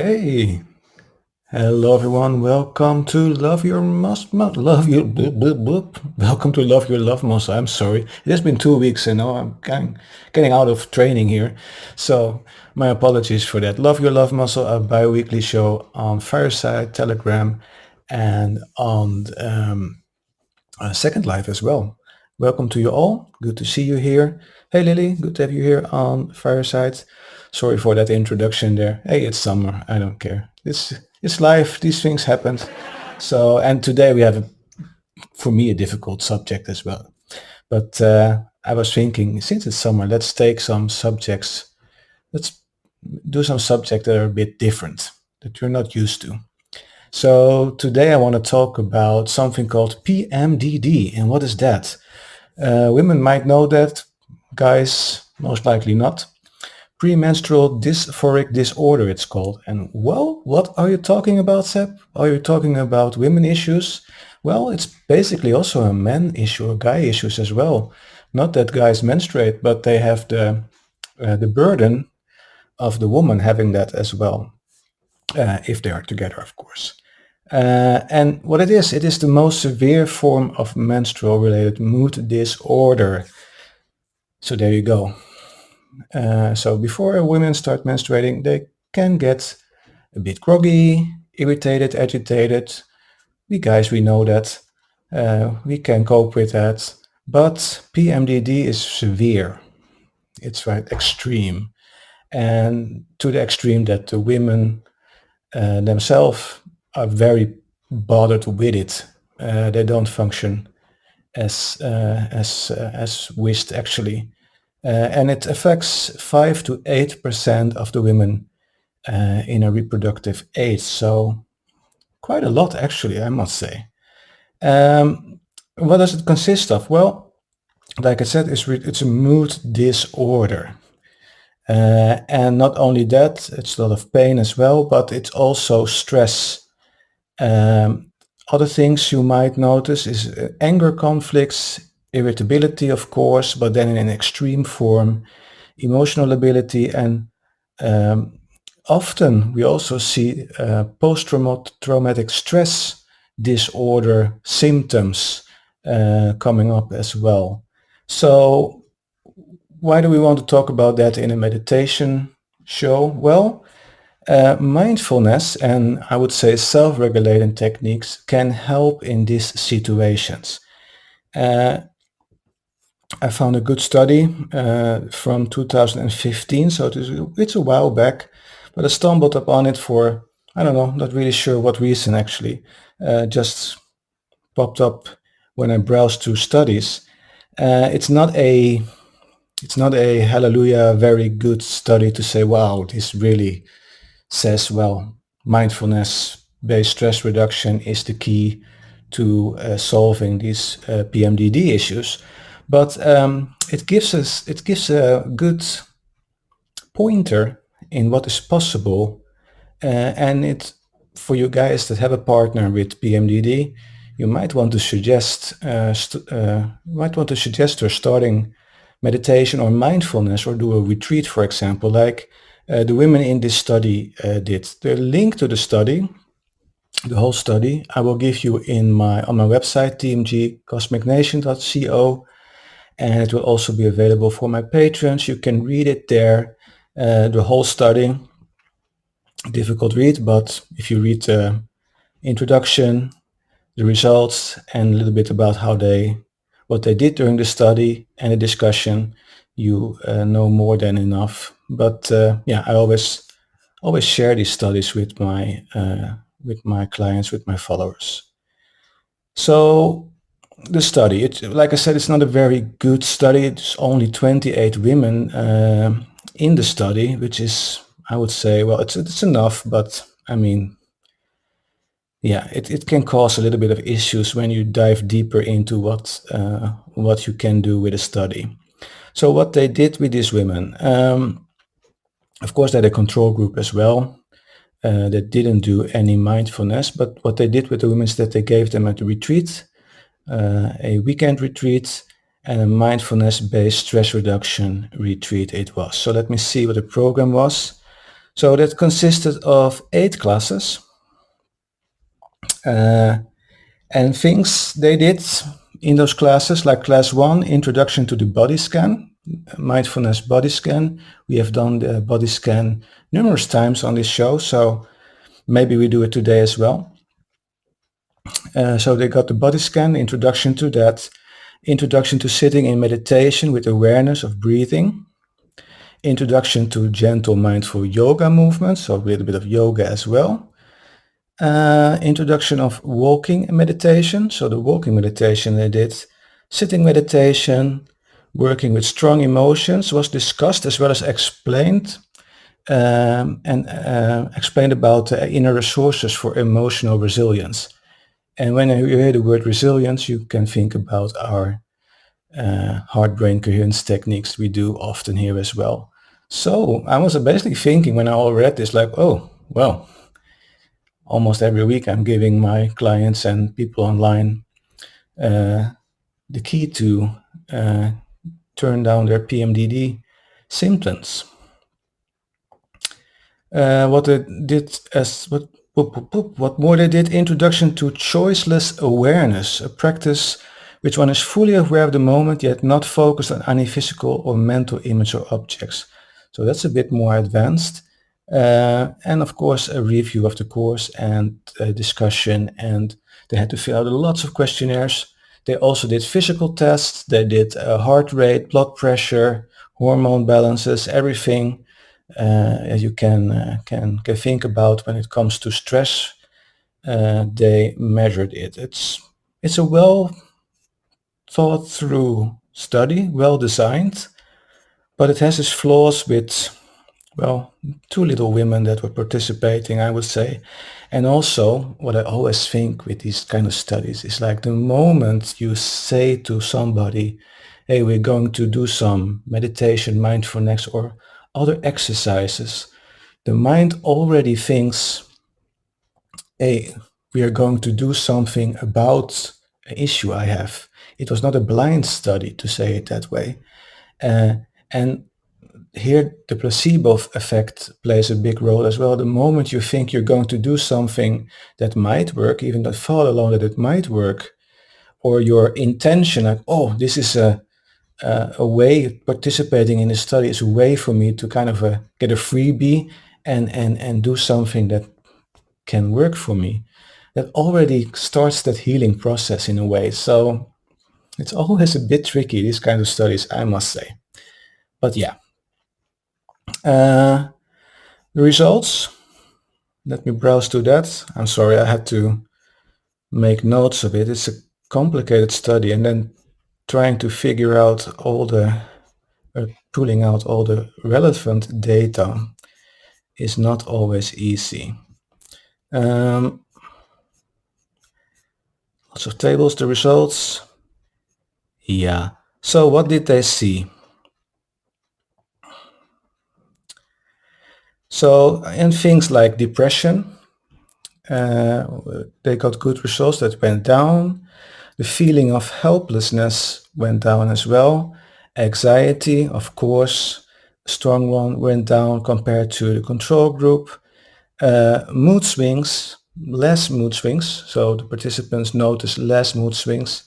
Hey, hello everyone. Welcome to Love Your Love Your Welcome to Love Your Love Muscle. I'm sorry, it has been 2 weeks and now I'm getting out of training here, so my apologies for that. Love Your Love Muscle, a bi-weekly show on Fireside, Telegram, and on Second Life as well. Welcome to you all. Good to see you here. Hey Lily, good to have you here on Fireside. Sorry for that introduction there. Hey, it's summer. I don't care. It's life. These things happen. So, and today we have, for me, a difficult subject as well. But I was thinking, since it's summer, let's take some subjects. Let's do some subjects that are a bit different, that you're not used to. So today I want to talk about something called PMDD. And what is that? Women might know that, guys most likely not. Premenstrual Dysphoric Disorder it's called. And well, what are you talking about, Seb? Are you talking about women issues? Well, it's basically also a man issue, or guy issues as well. Not that guys menstruate, but they have the burden of the woman having that as well, if they are together, of course. And what it is the most severe form of menstrual-related mood disorder. So there you go. So before women start menstruating, they can get a bit groggy, irritated, agitated. We guys, we know that. We can cope with that. But PMDD is severe. It's right, extreme. And to the extreme that the women themselves are very bothered with it. They don't function as wished actually, and it affects 5 to 8% of the women in a reproductive age. So quite a lot actually, I must say. What does it consist of? Well, like I said, it's a mood disorder. And not only that, it's a lot of pain as well, but it's also stress. Other things you might notice is anger conflicts, irritability, of course, but then in an extreme form, emotional ability, and often we also see post-traumatic stress disorder symptoms coming up as well. So why do we want to talk about that in a meditation show? Well, mindfulness and I would say self-regulating techniques can help in these situations. I found a good study from 2015, so it's a while back, but I stumbled upon it for, I don't know, not really sure what reason actually. Just popped up when I browsed through studies. It's not a hallelujah very good study to say, wow, this really says, well, mindfulness-based stress reduction is the key to solving these PMDD issues. But it gives a good pointer in what is possible, and it for you guys that have a partner with PMDD, you might want to suggest her starting meditation or mindfulness, or do a retreat, for example, like the women in this study did. The link to the study, the whole study, I will give you on my website, tmgcosmicnation.co, and it will also be available for my patrons. You can read it there, the whole study. Difficult read, but if you read the introduction, the results, and a little bit about what they did during the study and the discussion, you know more than enough. But yeah, I always share these studies with my clients, with my followers. So the study, like I said, it's not a very good study. It's only 28 women in the study, which is, I would say, well, it's enough, but I mean, yeah, it can cause a little bit of issues when you dive deeper into what you can do with a study. So what they did with these women, of course, they had a control group as well that didn't do any mindfulness. But what they did with the women is that they gave them a retreat, a weekend retreat, and a mindfulness-based stress reduction retreat it was. So let me see what the program was. So that consisted of 8 classes. And things they did in those classes, like class 1, Introduction to the Body Scan, mindfulness body scan. We have done the body scan numerous times on this show, so maybe we do it today as well. So they got the body scan, introduction to that, introduction to sitting in meditation with awareness of breathing, introduction to gentle mindful yoga movements, so a little bit of yoga as well. Introduction of walking meditation. So the walking meditation they did, sitting meditation, working with strong emotions was discussed as well as explained, and explained about the inner resources for emotional resilience. And when you hear the word resilience, you can think about our heart-brain coherence techniques we do often here as well. So I was basically thinking when I all read this, like, oh, well, almost every week I'm giving my clients and people online the key to turn down their PMDD symptoms. What they did as what more they did, introduction to choiceless awareness, a practice which one is fully aware of the moment yet not focused on any physical or mental image or objects. So that's a bit more advanced. And of course a review of the course and a discussion, and they had to fill out lots of questionnaires. They also did physical tests, they did heart rate, blood pressure, hormone balances, everything you can think about when it comes to stress. They measured it. It's a well thought through study, well designed, but it has its flaws with, well, too little women that were participating, I would say. And also, what I always think with these kind of studies is like the moment you say to somebody, hey, we're going to do some meditation, mindfulness, or other exercises, the mind already thinks, hey, we are going to do something about an issue I have. It was not a blind study, to say it that way. And here the placebo effect plays a big role as well. The moment you think you're going to do something that might work, even the thought alone that it might work, or your intention, like, oh, this is a way, participating in a study is a way for me to kind of get a freebie and do something that can work for me, that already starts that healing process in a way. So it's always a bit tricky, these kind of studies, I must say. But yeah. The results, let me browse to that. I'm sorry, I had to make notes of it. It's a complicated study, and then trying to figure out all the, pulling out all the relevant data is not always easy. Lots of tables, the results. Yeah. So what did they see? So in things like depression, they got good results that went down. The feeling of helplessness went down as well. Anxiety, of course, a strong one, went down compared to the control group. Mood swings, less mood swings. So the participants noticed less mood swings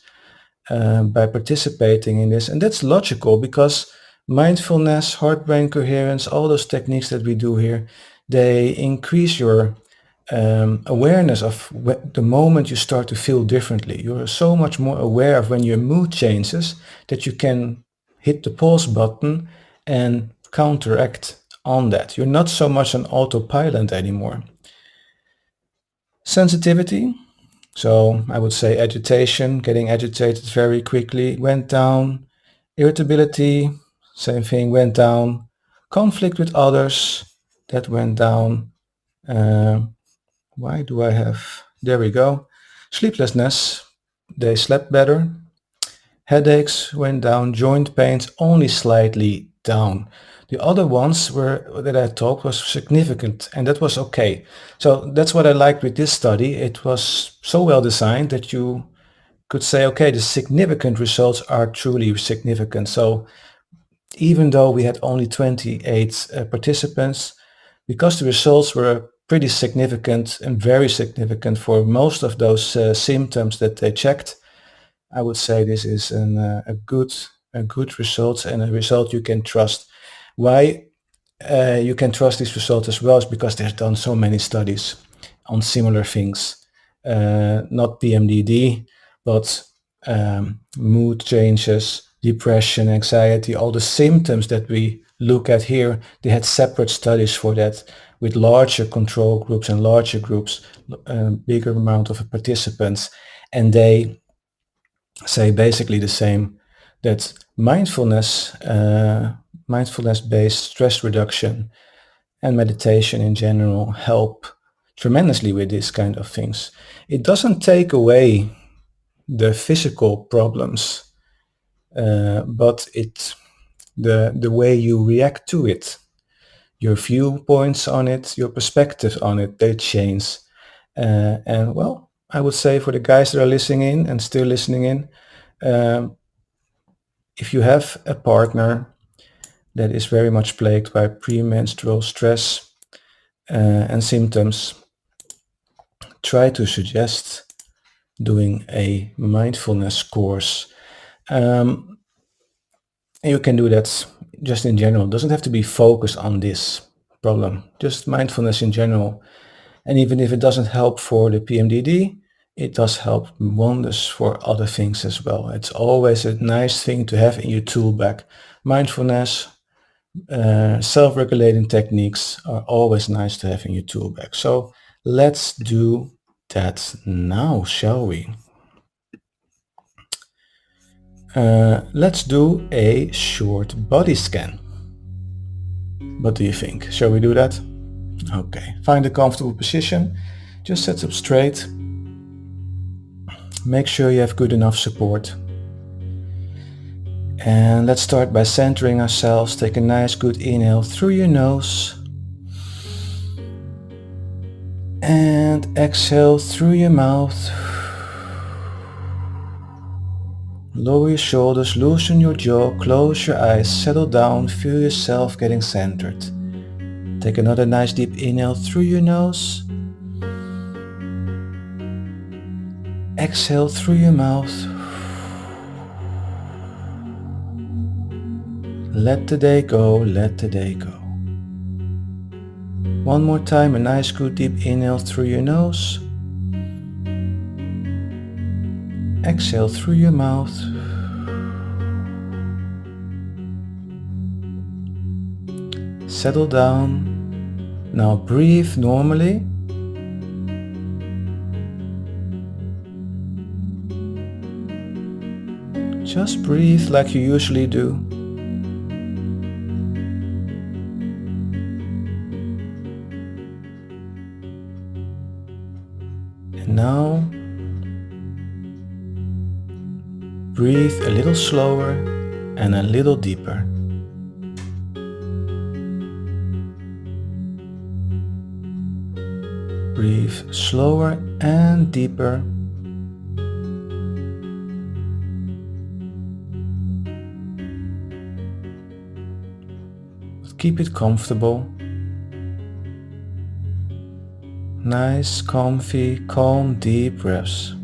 by participating in this. And that's logical because mindfulness, heart-brain coherence, all those techniques that we do here, they increase your awareness of the moment you start to feel differently. You're so much more aware of when your mood changes that you can hit the pause button and counteract on that. You're not so much on autopilot anymore. Sensitivity. So I would say agitation, getting agitated very quickly, went down. Irritability, same thing, went down. Conflict with others, that went down. Why do I have, there we go. Sleeplessness, they slept better. Headaches went down, joint pains only slightly down. The other ones that I talked was significant, and that was okay. So that's what I liked with this study. It was so well designed that you could say, okay, the significant results are truly significant. So even though we had only 28 participants, Because the results were pretty significant and very significant for most of those symptoms that they checked, I would say this is a good result and a result you can trust. Why you can trust these results as well is because they've done so many studies on similar things. Not PMDD, but mood changes, depression, anxiety, all the symptoms that we look at here. They had separate studies for that with larger control groups and larger groups, bigger amount of participants. And they say basically the same, that mindfulness-based stress reduction and meditation in general help tremendously with these kind of things. It doesn't take away the physical problems, but the way you react to it, your viewpoints on it, your perspective on it, they change. And well, I would say for the guys that are listening in and still listening in, if you have a partner that is very much plagued by premenstrual stress and symptoms, try to suggest doing a mindfulness course. You can do that just in general. It doesn't have to be focused on this problem, just mindfulness in general. And even if it doesn't help for the PMDD, it does help wonders for other things as well. It's always a nice thing to have in your tool bag. Mindfulness, self-regulating techniques are always nice to have in your tool bag. So let's do that now, shall we? Let's do a short body scan. What do you think? Shall we do that? Okay, find a comfortable position. Just sit up straight. Make sure you have good enough support. And let's start by centering ourselves. Take a nice good inhale through your nose. And exhale through your mouth. Lower your shoulders, loosen your jaw, close your eyes, settle down, feel yourself getting centered. Take another nice deep inhale through your nose. Exhale through your mouth. Let the day go, let the day go. One more time, a nice good deep inhale through your nose. Exhale through your mouth. Settle down. Now breathe normally. Just breathe like you usually do. And now breathe a little slower and a little deeper. Breathe slower and deeper. But keep it comfortable. Nice, comfy, calm, deep breaths.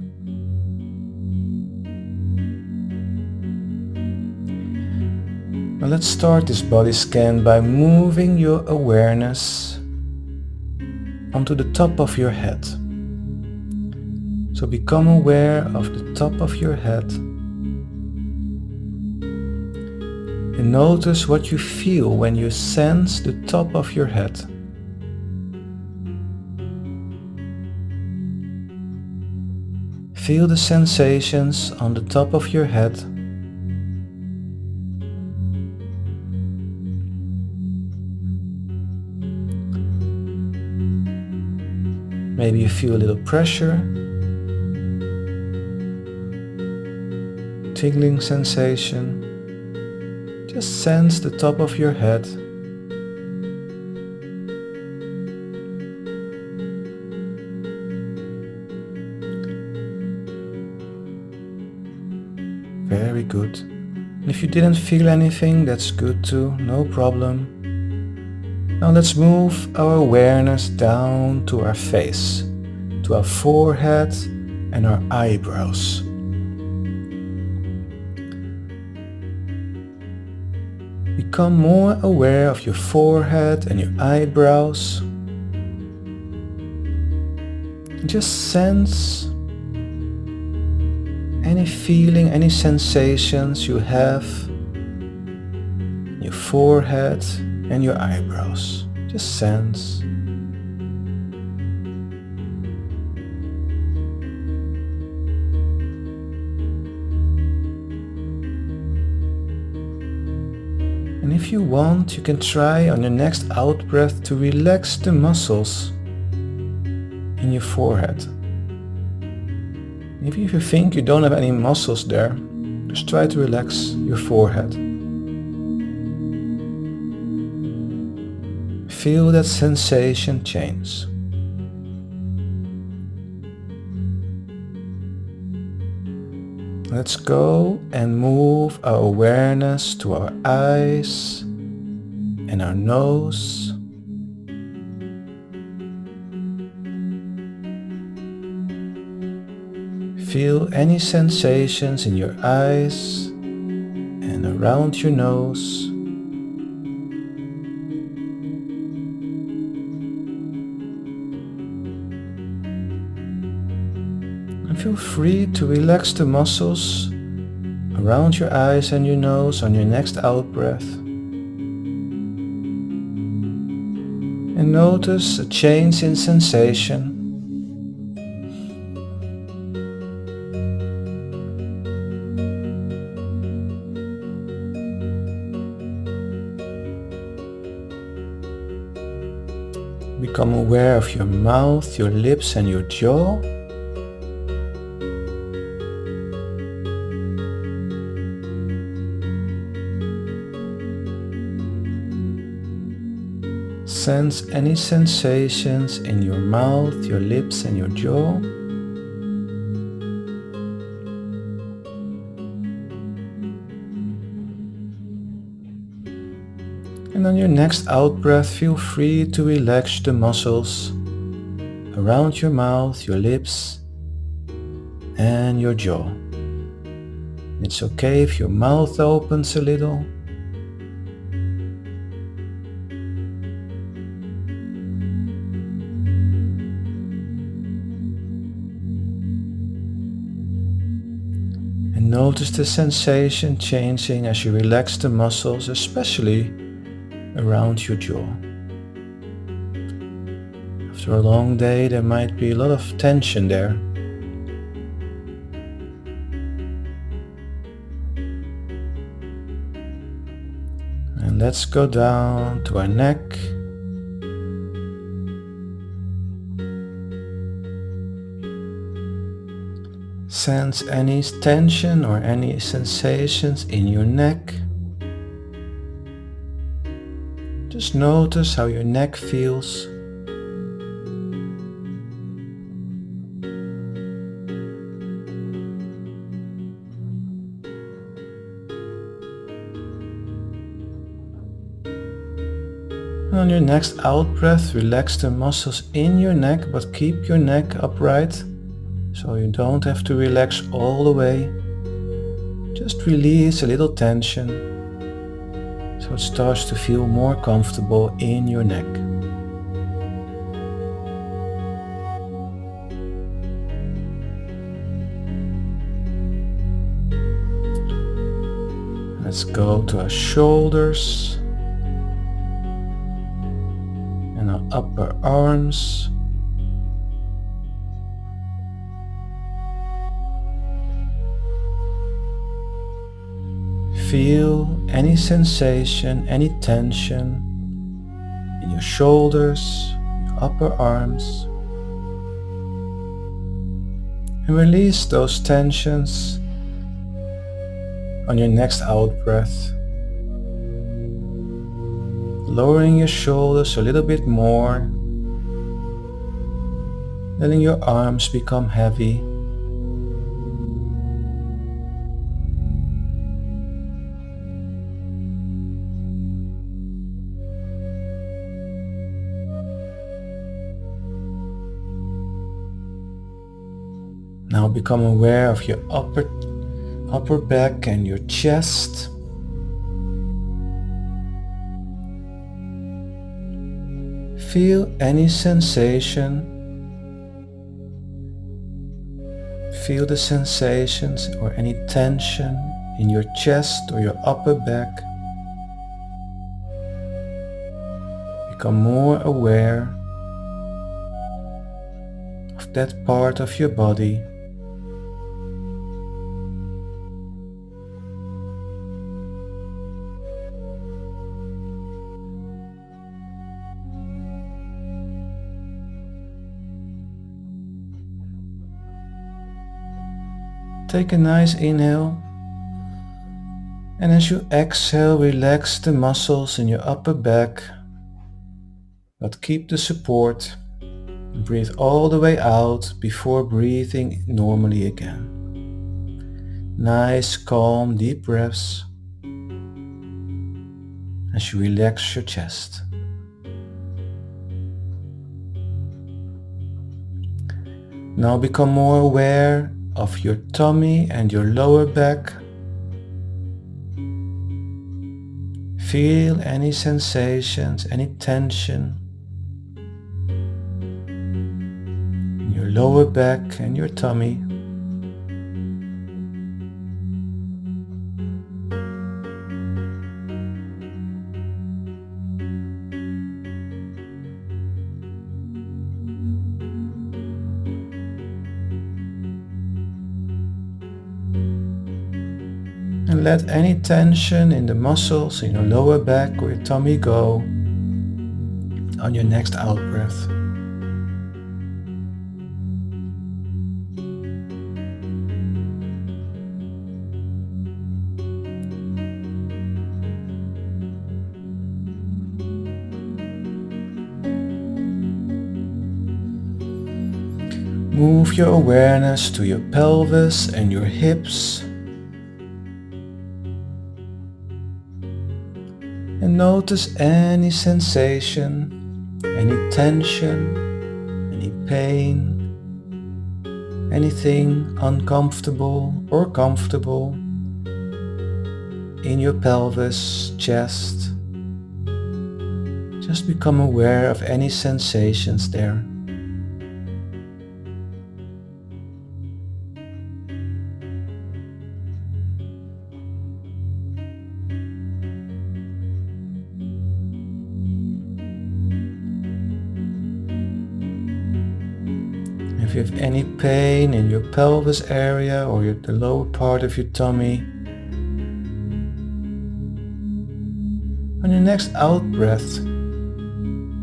Now let's start this body scan by moving your awareness onto the top of your head. So become aware of the top of your head and notice what you feel when you sense the top of your head. Feel the sensations on the top of your head. Maybe you feel a little pressure, tingling sensation. Just sense the top of your head. Very good. And if you didn't feel anything, that's good too, no problem. Now let's move our awareness down to our face, to our forehead and our eyebrows. Become more aware of your forehead and your eyebrows. Just sense any feeling, any sensations you have in your forehead and your eyebrows. Just sense. And if you want, you can try on your next out breath to relax the muscles in your forehead. If you think you don't have any muscles there, just try to relax your forehead. Feel that sensation change. Let's go and move our awareness to our eyes and our nose. Feel any sensations in your eyes and around your nose. And feel free to relax the muscles around your eyes and your nose on your next out breath. And notice a change in sensation. Become aware of your mouth, your lips and your jaw. Sense any sensations in your mouth, your lips and your jaw. And on your next out breath, feel free to relax the muscles around your mouth, your lips and your jaw. It's okay if your mouth opens a little. And notice the sensation changing as you relax the muscles, especially around your jaw. After a long day, there might be a lot of tension there. And let's go down to our neck. Sense any tension or any sensations in your neck. Just notice how your neck feels. On your next out breath, relax the muscles in your neck, but keep your neck upright, so you don't have to relax all the way. Just release a little tension, so it starts to feel more comfortable in your neck. Let's go to our shoulders and our upper arms. Feel any sensation, any tension in your shoulders, your upper arms. And release those tensions on your next out breath. Lowering your shoulders a little bit more, letting your arms become heavy. Now become aware of your upper back and your chest. Feel any sensation. Feel the sensations or any tension in your chest or your upper back. Become more aware of that part of your body. Take a nice inhale, and as you exhale, relax the muscles in your upper back, but keep the support. Breathe all the way out before breathing normally again. Nice, calm, deep breaths as you relax your chest. Now become more aware of your tummy and your lower back. Feel any sensations, any tension in your lower back and your tummy. And let any tension in the muscles in your lower back or your tummy go on your next out breath. Move your awareness to your pelvis and your hips. And notice any sensation, any tension, any pain, anything uncomfortable or comfortable in your pelvis, chest. Just become aware of any sensations there. If you have any pain in your pelvis area or the lower part of your tummy, on your next out breath,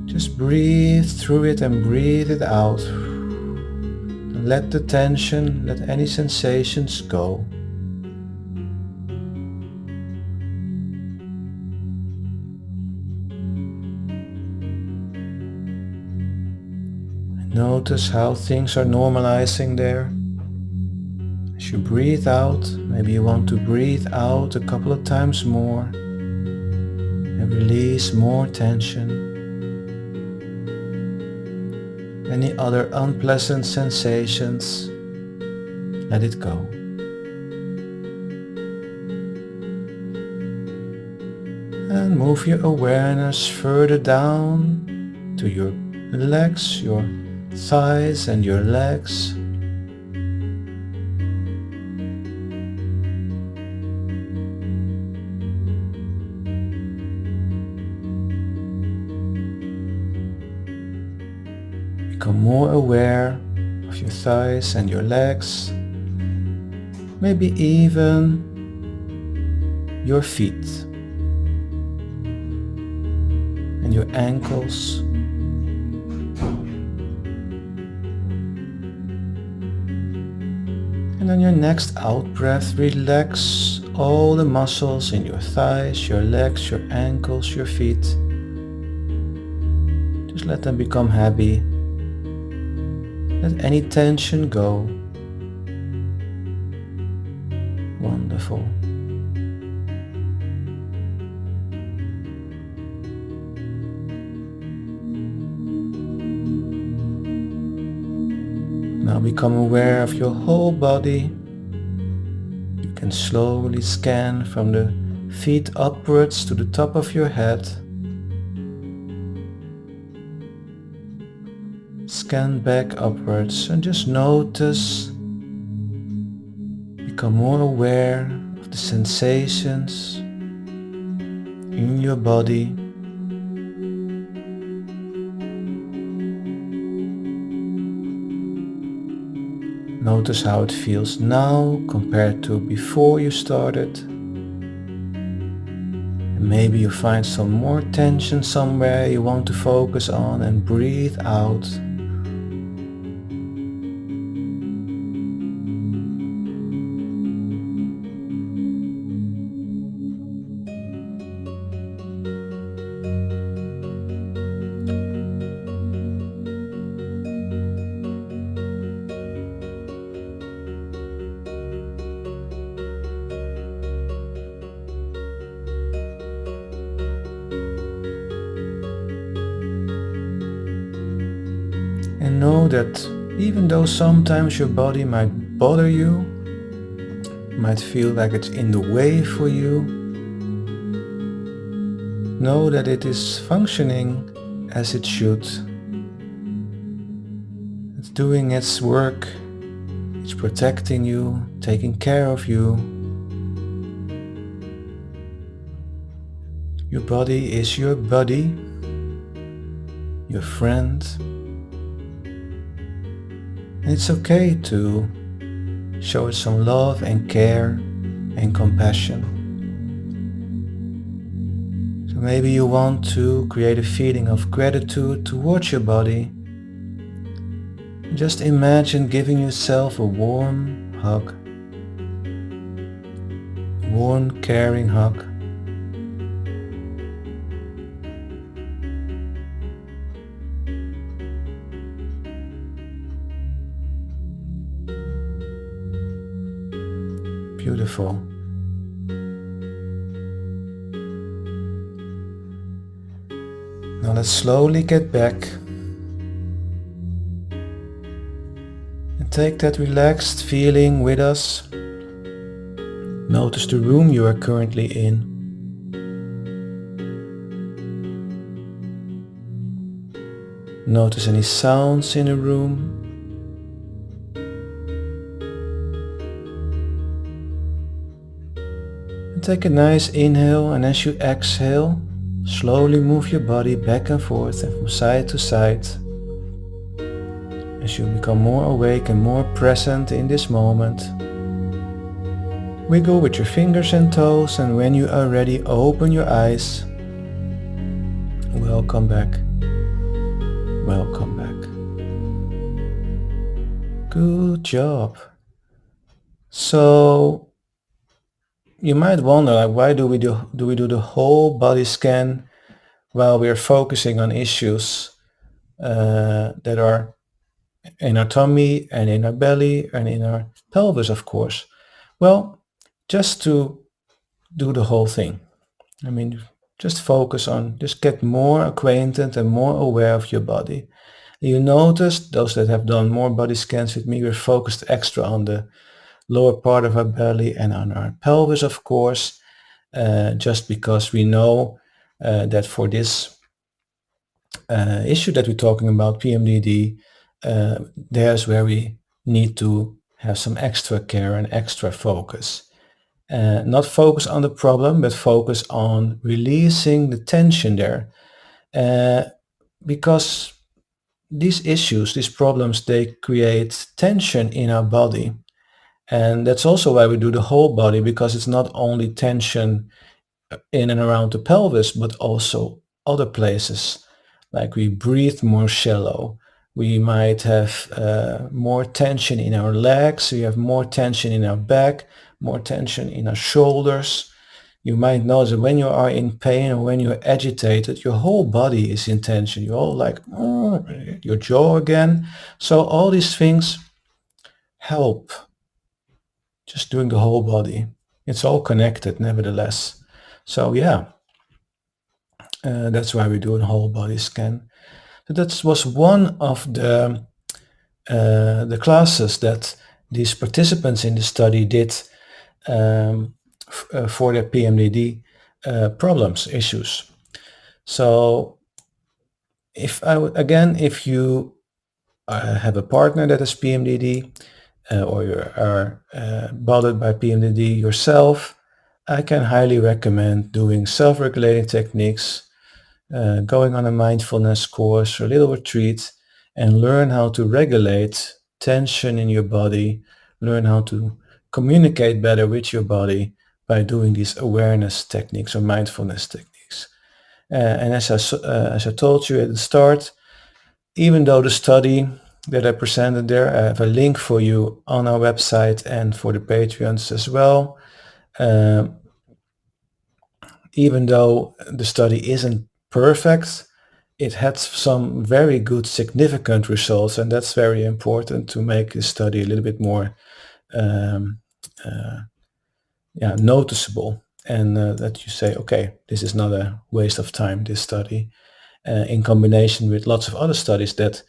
just breathe through it and breathe it out. And let the tension, let any sensations go. Notice how things are normalizing there. As you breathe out, maybe you want to breathe out a couple of times more and release more tension. Any other unpleasant sensations, let it go. And move your awareness further down to your legs, your thighs and your legs. Become more aware of your thighs and your legs, maybe even your feet and your ankles. And on your next out breath, relax all the muscles in your thighs, your legs, your ankles, your feet. Just let them become heavy. Let any tension go. Wonderful. Now become aware of your whole body. You can slowly scan from the feet upwards to the top of your head. Scan back upwards and just notice, become more aware of the sensations in your body. Notice how it feels now compared to before you started. And maybe you find some more tension somewhere you want to focus on, and breathe out. And know that even though sometimes your body might bother you, might feel like it's in the way for you, know that it is functioning as it should. It's doing its work, it's protecting you, taking care of you. Your body is your buddy, your friend. And it's okay to show it some love and care and compassion. So maybe you want to create a feeling of gratitude towards your body. Just imagine giving yourself a warm hug, warm, caring hug. Beautiful. Now let's slowly get back and take that relaxed feeling with us. Notice the room you are currently in. Notice any sounds in the room. Take a nice inhale, and as you exhale, slowly move your body back and forth and from side to side. As you become more awake and more present in this moment, wiggle with your fingers and toes, and when you are ready, open your eyes. Welcome back. Welcome back. Good job. So you might wonder, like, why do we do the whole body scan while we are focusing on issues that are in our tummy and in our belly and in our pelvis, of course? Well, just to do the whole thing. I mean, just focus on, just get more acquainted and more aware of your body. You notice, those that have done more body scans with me, we're focused extra on the lower part of our belly and on our pelvis, of course, just because we know that for this issue that we're talking about, PMDD, there's where we need to have some extra care and extra focus. Not focus on the problem, but focus on releasing the tension there. Because these issues, these problems, they create tension in our body. And that's also why we do the whole body, because it's not only tension in and around the pelvis, but also other places. Like we breathe more shallow. We might have more tension in our legs. We have more tension in our back, more tension in our shoulders. You might notice that when you are in pain or when you're agitated, your whole body is in tension. You're all like, "Oh," your jaw again. So all these things help. Just doing the whole body. It's all connected nevertheless. So yeah, that's why we do a whole body scan. So that was one of the the classes that these participants in the study did for their PMDD problems, issues. So if you have a partner that has PMDD, or you are bothered by PMDD yourself, I can highly recommend doing self-regulating techniques, going on a mindfulness course or a little retreat, and learn how to regulate tension in your body, learn how to communicate better with your body by doing these awareness techniques or mindfulness techniques. And as I told you at the start, even though the study that I presented there, I have a link for you on our website and for the Patreons as well. Even though the study isn't perfect, it had some very good significant results, and that's very important to make this study a little bit more um, noticeable, and that you say, okay, this is not a waste of time, this study, in combination with lots of other studies that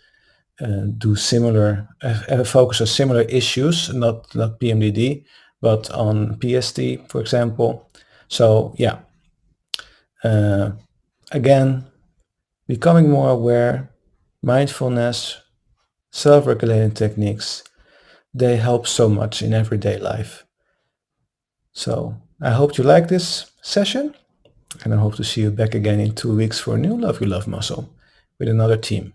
do similar, have a focus on similar issues, not PMDD, but on PSD, for example. So yeah, again, becoming more aware, mindfulness, self-regulating techniques, they help so much in everyday life. So I hope you like this session, and I hope to see you back again in 2 weeks for a new Love Your Love Muscle with another team.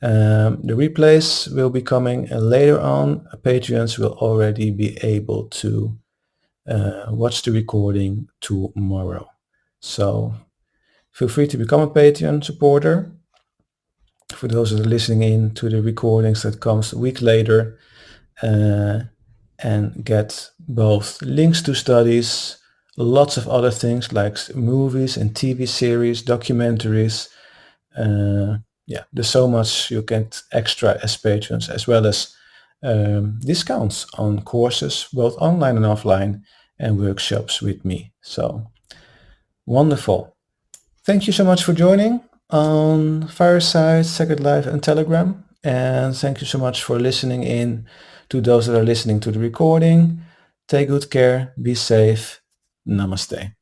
The replays will be coming later on. Patreons will already be able to watch the recording tomorrow. So feel free to become a Patreon supporter. For those that are listening in to the recordings that comes a week later, and get both links to studies, lots of other things like movies and TV series, documentaries. There's so much you get extra as patrons, as well as discounts on courses, both online and offline, and workshops with me. So wonderful. Thank you so much for joining on Fireside, Second Life, and Telegram. And thank you so much for listening in to those that are listening to the recording. Take good care, be safe. Namaste.